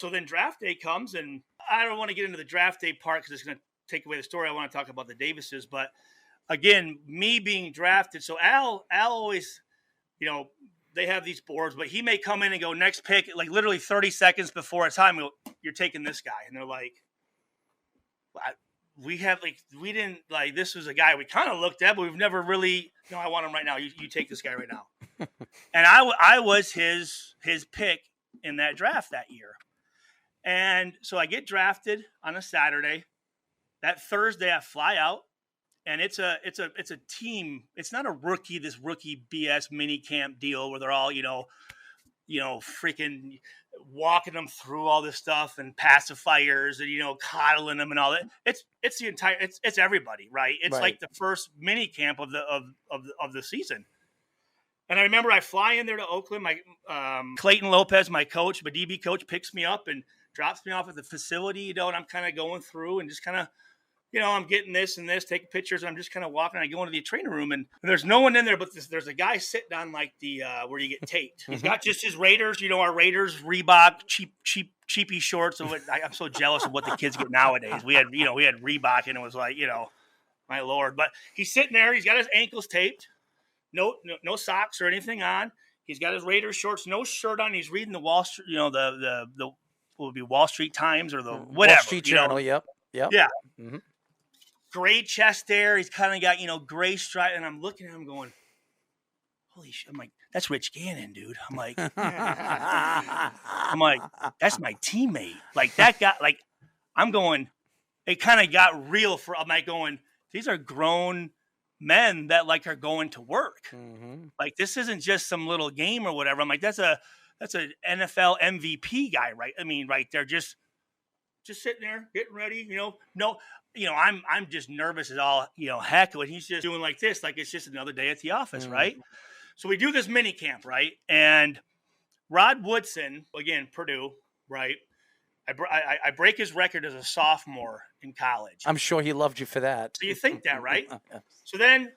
So then draft day comes, and I don't want to get into the draft day part because it's going to take away the story. I want to talk about the Davises. But again, me being drafted. So Al always, they have these boards, but he may come in and go next pick, like literally 30 seconds before it's time. Go, you're taking this guy. And they're like, we didn't like, this was a guy we kind of looked at, but we've never really, no, I want him right now. You take this guy right now. And I was his pick in that draft that year. And so I get drafted on a Saturday. That Thursday I fly out, and it's a team. It's not a rookie BS mini camp deal where they're all, freaking walking them through all this stuff and pacifiers and, coddling them and all that. It's the entire, it's everybody, right? It's right. Like the first mini camp of the season. And I remember I fly in there to Oakland. My Clayton Lopez, my coach, my DB coach, picks me up and drops me off at the facility, and I'm kind of going through and just kind of, I'm getting this and this, taking pictures. And I'm just kind of walking. I go into the training room, and there's no one in there, but there's a guy sitting on like the where you get taped. He's got just his Raiders, our Raiders Reebok cheapy shorts. So I'm so jealous of what the kids get nowadays. We had Reebok, and it was like, my Lord. But he's sitting there. He's got his ankles taped. No socks or anything on. He's got his Raiders shorts, no shirt on. He's reading the Wall Street, the what would be Wall Street Times or the whatever. Wall Street Journal, yep. Yeah. Mm-hmm. Gray chest there. He's kind of got, gray stripe. And I'm looking at him going, holy shit. I'm like, that's Rich Gannon, dude. I'm like, that's my teammate. Like that guy, like I'm going, it kind of got real I'm like going, these are grown men that like are going to work. Mm-hmm. Like this isn't just some little game or whatever. I'm like, that's an NFL MVP guy, right? I mean, right there, just sitting there, getting ready, I'm just nervous as all, heck, when he's just doing like this, like it's just another day at the office, right? So we do this mini camp, right? And Rod Woodson, again, Purdue, right? I break his record as a sophomore in college. I'm sure he loved you for that. So you think that, right? So then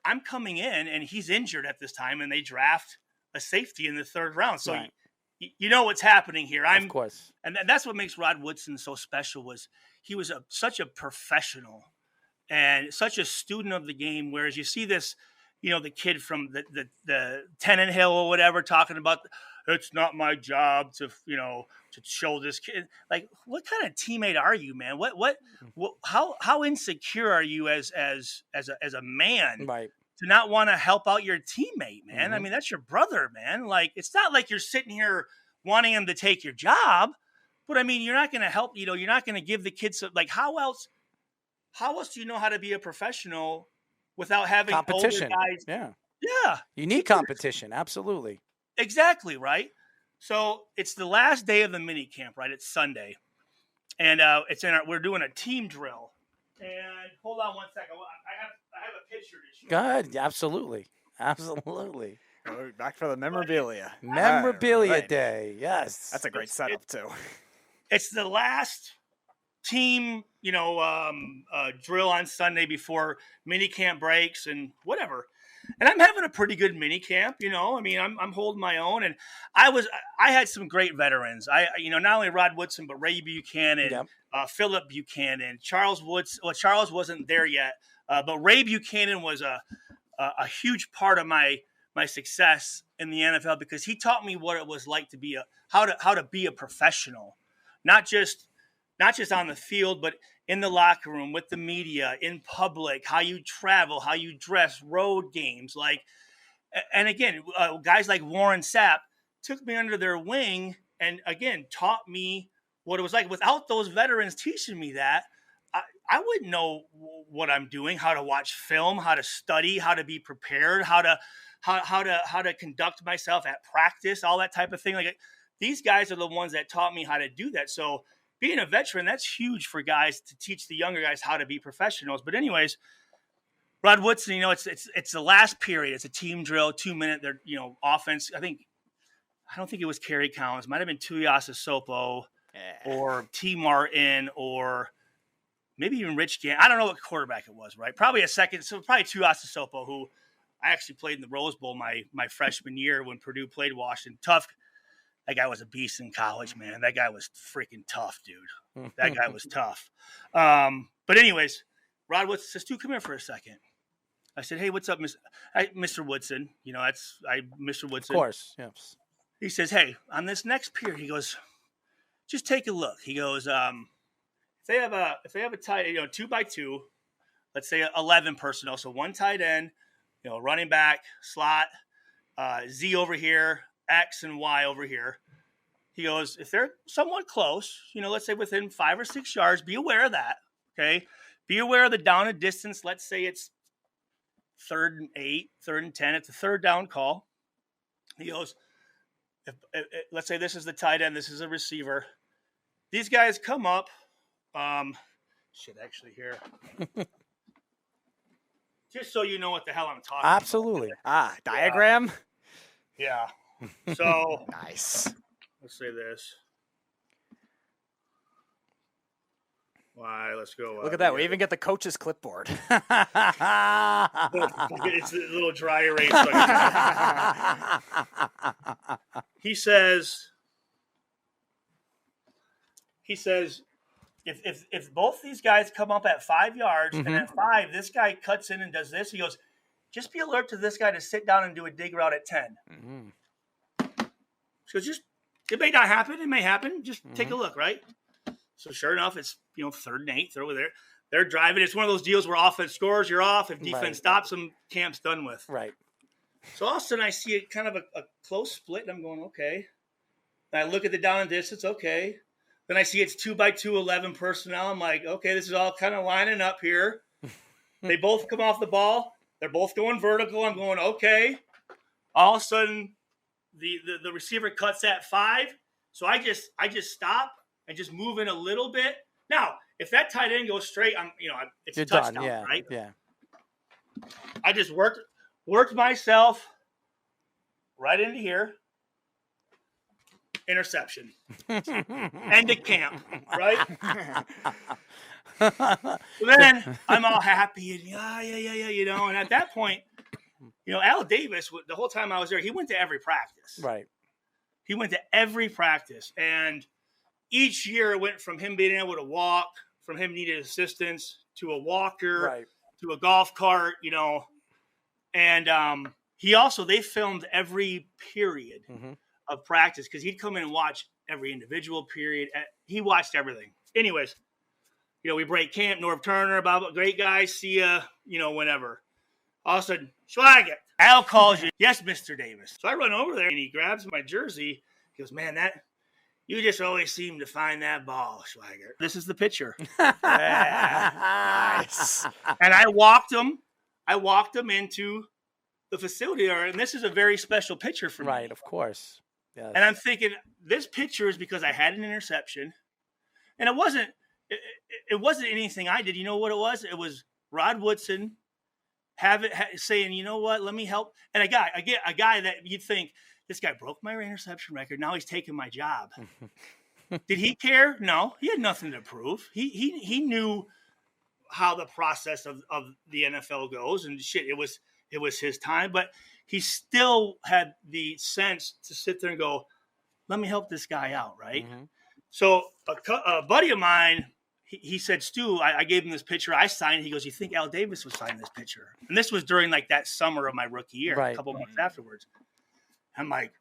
I'm coming in, and he's injured at this time, and they draft a safety in the third round. So right. you know what's happening here. Of course. And that's what makes Rod Woodson so special was he was such a professional and such a student of the game, whereas you see this, the kid from the Tennant Hill or whatever talking about it's not my job to show this kid. Like, what kind of teammate are you, man? What how insecure are you as a man, right, to not want to help out your teammate, man? Mm-hmm. I mean, that's your brother, man. Like, it's not like you're sitting here wanting him to take your job, but I mean, you're not going to help, you're not going to give the kids like, how else do you know how to be a professional without having competition? Older guys? Yeah. You need competition. Absolutely. Exactly. Right. So it's the last day of the mini camp, right? It's Sunday, and we're doing a team drill. And hold on one second. I have a picture to show. Go ahead. Absolutely. Back for the memorabilia. Memorabilia right. Day. Yes. That's a great setup too. It's the last team, drill on Sunday before mini camp breaks and whatever. And I'm having a pretty good mini camp, I mean, I'm holding my own, and I had some great veterans. Not only Rod Woodson, but Ray Buchanan, yep. Philip Buchanan, Charles Woods. Well, Charles wasn't there yet, but Ray Buchanan was a huge part of my success in the NFL because he taught me what it was like to be how to be a professional, not just on the field, but in the locker room, with the media, in public, how you travel, how you dress, road games. And again, guys like Warren Sapp took me under their wing and, again, taught me what it was like. Without those veterans teaching me that, I wouldn't know what I'm doing, how to watch film, how to study, how to be prepared, how to conduct myself at practice, all that type of thing. Like, these guys are the ones that taught me how to do that. So being a veteran, that's huge for guys to teach the younger guys how to be professionals. But anyways, Rod Woodson, it's the last period. It's a team drill, 2-minute, offense. I don't think it was Kerry Collins. Might have been Tuiasa Sopo or T. Martin or maybe even Rich Gann. I don't know what quarterback it was, right? Probably a second. So probably Tuiasa Sopo, who I actually played in the Rose Bowl my freshman year when Purdue played Washington. that guy was a beast in college, man. That guy was freaking tough, dude. That guy was tough. But anyways, Rod Woodson says, "Stu, come here for a second." I said, "Hey, what's up, Mr. Woodson?" You know, Mr. Woodson. Of course, yes. He says, "Hey, on this next period," he goes, "just take a look." He goes, if they have a tight, 2x2, let's say 11 personnel, so one tight end, running back, slot, Z over here, X and Y over here. He goes, if they're somewhat close, let's say within 5 or 6 yards, be aware of that. Okay, be aware of the down and distance. Let's say it's 3rd and 8, 3rd and 10. It's a third down call. He goes, if let's say this is the tight end, this is a receiver. These guys come up. Actually here. Just so you know what the hell I'm talking Absolutely. about. Diagram? Yeah. So Nice. let's say this. Why? Let's go. Look at that. We even get the coach's clipboard. It's a little dry erase. He says, if both these guys come up at 5 yards and at 5, this guy cuts in and does this, he goes, just be alert to this guy to sit down and do a dig route at 10. So it may not happen. It may happen. Just take a look, right? So sure enough, it's 3rd and 8. They're over there. They're driving. It's one of those deals where offense scores, you're off. If defense stops them, camp's done with. Right. So all of a sudden, I see it kind of a close split, and I'm going, okay. And I look at the down and distance, okay. Then I see it's 2x2, 11 personnel. I'm like, okay, this is all kind of lining up here. They both come off the ball. They're both going vertical. I'm going, okay. All of a sudden, the receiver cuts at 5. So I just stop and just move in a little bit. Now, if that tight end goes straight, it's You're a touchdown, done. Yeah, right? Yeah. I just worked myself right into here. Interception. End of camp, right? So then I'm all happy and yeah, and at that point, Al Davis, the whole time I was there, he went to every practice. Right. He went to every practice, and each year it went from him being able to walk, from him needing assistance, to a walker, to a golf cart, and they filmed every period of practice because he'd come in and watch every individual period. He watched everything. Anyways, we break camp, Norv Turner, great guys, see ya, whenever. All of a sudden, Schweigert, Al calls you. Yes, Mr. Davis. So I run over there and he grabs my jersey. He goes, man, you just always seem to find that ball, Schweigert. This is the picture. Nice. And I walked him into the facility, and this is a very special picture for me. Right, of course. Yes. And I'm thinking, this picture is because I had an interception, and it wasn't anything I did. You know what it was? It was Rod Woodson saying, you know what, let me help. And a guy that you'd think, this guy broke my interception record. Now he's taking my job. Did he care? No, he had nothing to prove. He knew how the process of the NFL goes, and shit, it was his time, but he still had the sense to sit there and go, let me help this guy out, right? So a buddy of mine, he said, Stu, I gave him this picture. I signed it. He goes, you think Al Davis would sign this picture? And this was during that summer of my rookie year, a couple months afterwards. I'm like,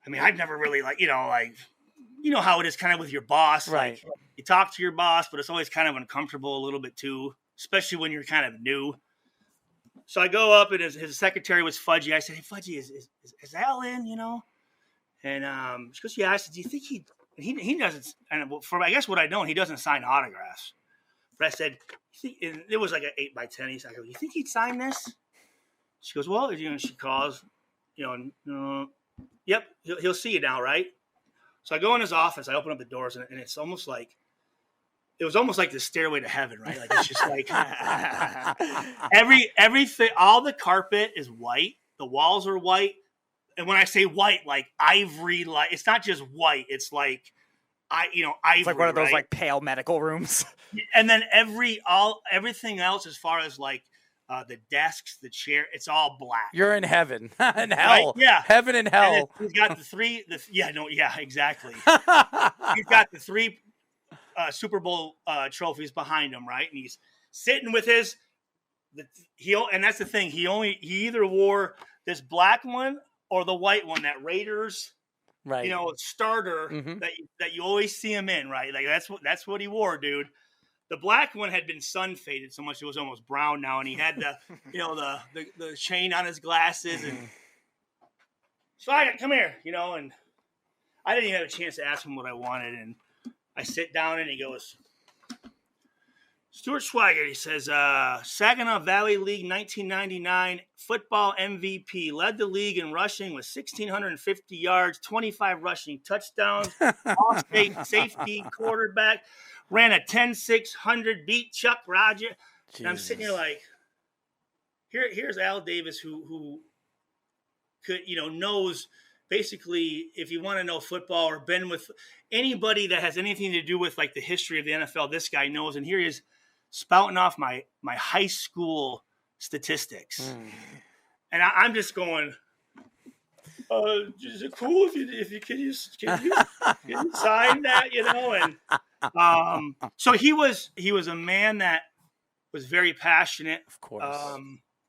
I've never really how it is kind of with your boss. Right. Like, you talk to your boss, but it's always kind of uncomfortable a little bit too, especially when you're kind of new. So I go up and his secretary was Fudgy. I said, hey, Fudgy, is Al in, And she goes, yeah. I said, do you think he doesn't, and for I guess what I know, he doesn't sign autographs. But I said, it was like an 8x10. He said, you think he'd sign this? She goes, well, she calls, yep, he'll see you now, right? So I go in his office, I open up the doors, and it was almost like the stairway to heaven, right? Like, it's just like everything, all the carpet is white, the walls are white. And when I say white, like ivory, like it's not just white, it's like ivory. It's like one of those like pale medical rooms. And then everything else, as far as like the desks, the chair, it's all black. You're in heaven and hell. Right? Yeah. Heaven and hell. And he's got exactly. He's got the 3 Super Bowl trophies behind him, right? And he's sitting with and that's the thing. He either wore this black one or the white one, that Raiders, right. starter that you always see him in, right? Like that's what he wore, dude. The black one had been sun faded so much it was almost brown now, and he had the the chain on his glasses. And Schweigert, come here, and I didn't even have a chance to ask him what I wanted. And I sit down and he goes, Stuart Schweigert, he says, Saginaw Valley League 1999 football MVP, led the league in rushing with 1,650 yards, 25 rushing touchdowns, all-state safety quarterback, ran a 10-600, beat Chuck Rogers. And I'm sitting here like, here's Al Davis who could, knows basically, if you want to know football or been with anybody that has anything to do with like the history of the NFL, this guy knows. And here he is spouting off my high school statistics. And I'm just going, is it cool if you can you sign that, And so he was a man that was very passionate, of course,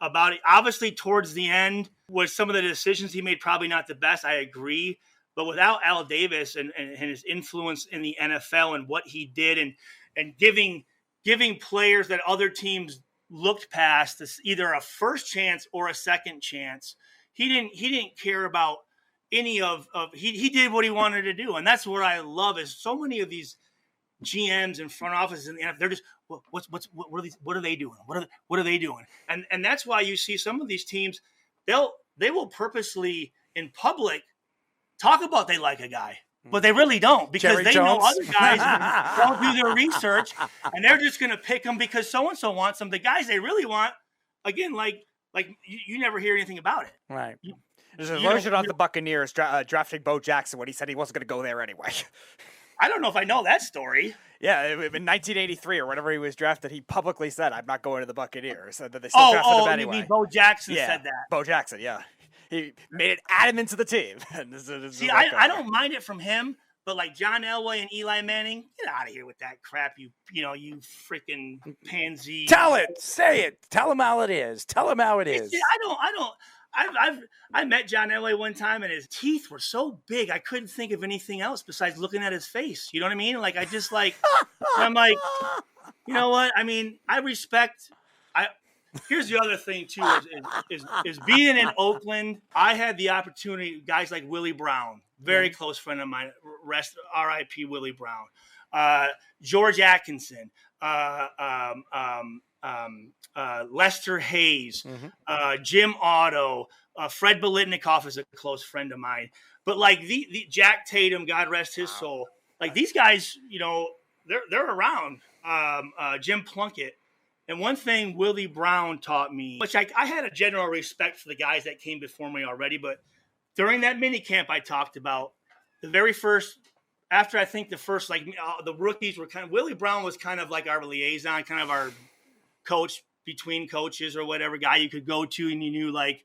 about it. Obviously, towards the end, was some of the decisions he made probably not the best. I agree, but without Al Davis and his influence in the NFL and what he did and giving players that other teams looked past this, either a first chance or a second chance, he didn't care about any of he did what he wanted to do. And that's what I love is so many of these GMs and front offices and they're just what are they doing? What are they doing? And that's why you see some of these teams, they will purposely in public talk about they like a guy, but they really don't, because Jerry they Jones. know other guys don't do their research and they're just going to pick them because so-and-so wants them. The guys they really want, again, like you never hear anything about it. Right. There's a version of the Buccaneers drafting Bo Jackson when he said he wasn't going to go there anyway. I don't know if I know that story. Yeah, in 1983 or whenever he was drafted, he publicly said, "I'm not going to the Buccaneers." And then they still drafted him anyway. You mean Bo Jackson said that? Bo Jackson, yeah. He made it, add him into the team. See, I don't mind it from him, but like John Elway and Eli Manning, get out of here with that crap. You freaking pansy. Tell it, say it, tell him how it is. Tell him how it is. I met John Elway one time and his teeth were so big I couldn't think of anything else besides looking at his face. You know what I mean? Like I'm like, you know what? I mean, I respect. Here's the other thing too is being in Oakland. I had the opportunity. Guys like Willie Brown, very close friend of mine. Rest R.I.P. Willie Brown. George Atkinson. Lester Hayes, Jim Otto, Fred Biletnikoff is a close friend of mine. But like the Jack Tatum, God rest his soul, like these guys, they're around. Jim Plunkett. And one thing Willie Brown taught me, which I had a general respect for the guys that came before me already, but during that mini camp I talked about, the very first, after I think the first, the rookies were Willie Brown was kind of like our liaison, kind of our coach between coaches or whatever, guy you could go to and you knew like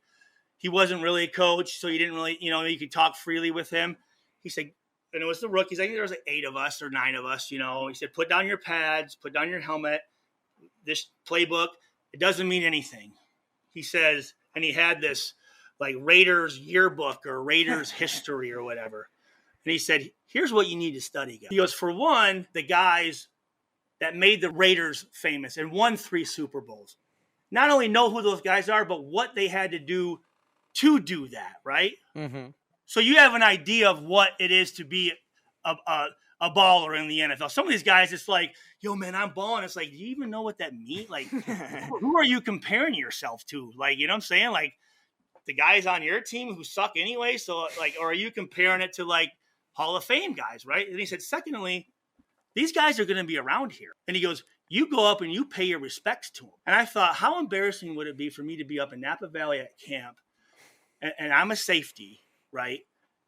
he wasn't really a coach, so you didn't really, you could talk freely with him. He said, and it was the rookies, I think there was like 8 of us or 9 of us, he said, put down your pads, put down your helmet, this playbook, it doesn't mean anything. He says, and he had this like Raiders yearbook or Raiders history or whatever. And he said, here's what you need to study, guys. He goes, for one, the guys that made the Raiders famous and won 3 Super Bowls. Not only know who those guys are, but what they had to do that, right? Mm-hmm. So you have an idea of what it is to be a baller in the NFL. Some of these guys, it's like, yo, man, I'm balling. It's like, do you even know what that means? Like, who are you comparing yourself to? Like, you know what I'm saying? Like, the guys on your team who suck anyway. So, like, or are you comparing it to, like, Hall of Fame guys, right? And he said, secondly, these guys are going to be around here. And he goes, you go up and you pay your respects to them. And I thought, how embarrassing would it be for me to be up in Napa Valley at camp, and I'm a safety, right?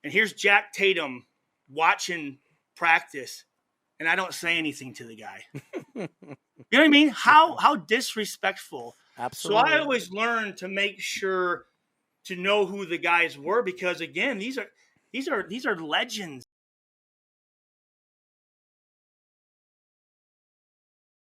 And here's Jack Tatum watching practice, and I don't say anything to the guy. You know what I mean? How disrespectful Absolutely. So I always learned to make sure to know who the guys were, because again, these are legends